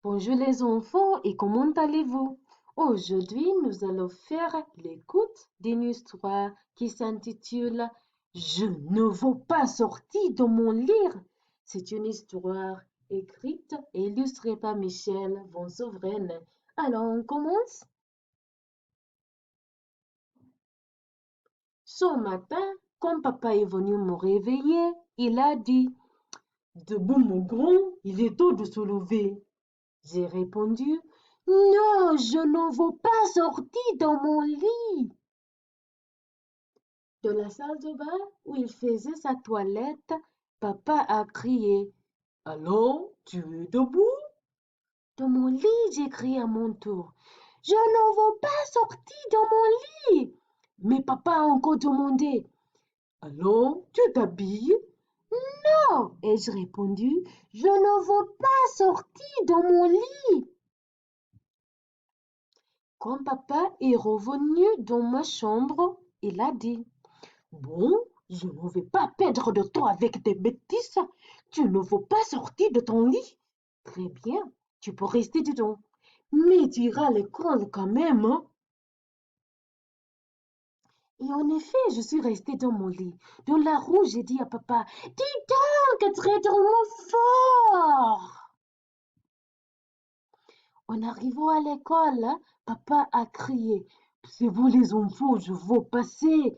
Bonjour les enfants et comment allez-vous? Aujourd'hui, nous allons faire l'écoute d'une histoire qui s'intitule Je ne veux pas sortir de mon livre. C'est une histoire écrite et illustrée par Michel Von Souveraine. Alors, on commence. Ce matin, quand papa est venu me réveiller, il a dit Debout, mon grand, il est tôt de se lever. J'ai répondu, non, je ne veux pas sortir de mon lit. De la salle de bain où il faisait sa toilette, papa a crié, allons, tu es debout? De mon lit, j'ai crié à mon tour, je ne veux pas sortir de mon lit. Mais papa a encore demandé, allons, tu t'habilles? Non, ai-je répondu, je ne veux pas sortir de mon lit. Quand papa est revenu dans ma chambre, il a dit, bon, je ne vais pas perdre de temps avec des bêtises. Tu ne veux pas sortir de ton lit? Très bien, tu peux rester dedans. Mais tu iras à l'école quand même, hein? Et en effet, je suis restée dans mon lit. Dans la roue, j'ai dit à papa, dis donc, très fort! En arrivant à l'école, papa a crié, c'est vous les enfants, je veux passer.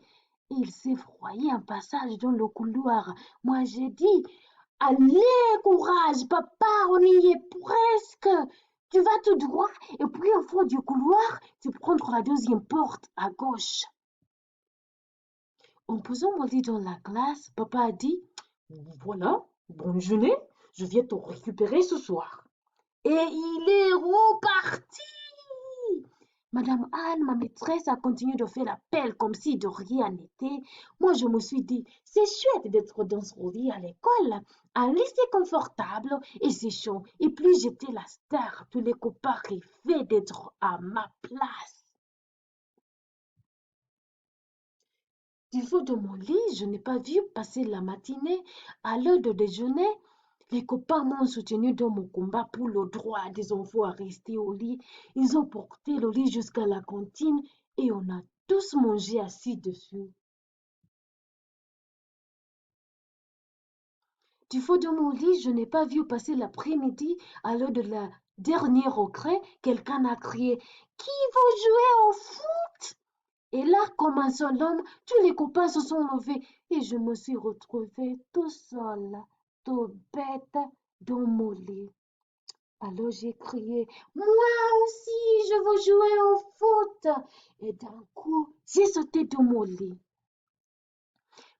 Il s'est frayé un passage dans le couloir. Moi, j'ai dit, allez, courage, papa, on y est presque. Tu vas tout droit et puis au fond du couloir, tu prends la deuxième porte à gauche. En posant mon lit dans la classe, papa a dit, voilà, bonne journée, je viens te récupérer ce soir. Et il est reparti. Madame Anne, ma maîtresse, a continué de faire l'appel comme si de rien n'était. Moi, je me suis dit, c'est chouette d'être dans son lit à l'école. Un lit, c'est confortable et c'est chaud. Et puis, j'étais la star. Tous les copains rêvaient d'être à ma place. Du fond de mon lit, je n'ai pas vu passer la matinée. À l'heure de déjeuner, les copains m'ont soutenu dans mon combat pour le droit des enfants à rester au lit. Ils ont porté le lit jusqu'à la cantine et on a tous mangé assis dessus. Du fond de mon lit, je n'ai pas vu passer l'après-midi. À l'heure de la dernière recrée, quelqu'un a crié Qui veut jouer au foot? Et là, comme un seul homme, tous les copains se sont levés et je me suis retrouvée tout seul, tout bête dans mon lit. Alors j'ai crié, moi aussi, je veux jouer au foot. Et d'un coup, j'ai sauté de mon lit.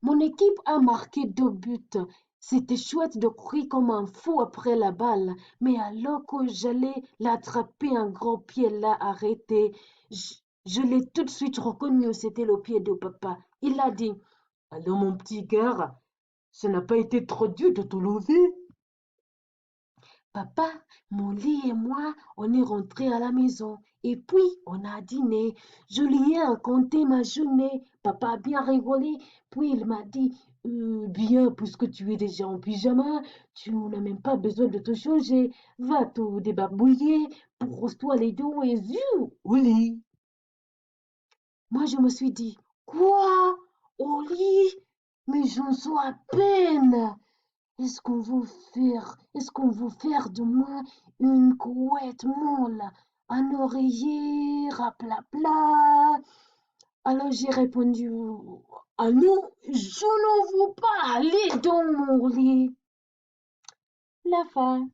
Mon équipe a marqué 2 buts. C'était chouette de courir comme un fou après la balle, mais alors que j'allais l'attraper, un gros pied l'a arrêté. Je l'ai tout de suite reconnu, c'était le pied de papa. Il a dit, allô mon petit gars, ça n'a pas été trop dur de te lever? Papa, mon lit et moi, on est rentrés à la maison. Et puis, on a dîné. Je lui ai raconté ma journée. Papa a bien rigolé. Puis, il m'a dit, bien, puisque tu es déjà en pyjama, tu n'as même pas besoin de te changer. Va te débarbouiller, brosse-toi les dents et ziou, au lit. Moi, je me suis dit, quoi? Au lit? Mais j'en suis à peine. Est-ce qu'on veut faire de moi une couette molle, un oreiller raplapla? Alors j'ai répondu, ah non, je ne veux pas aller dans mon lit. La fin.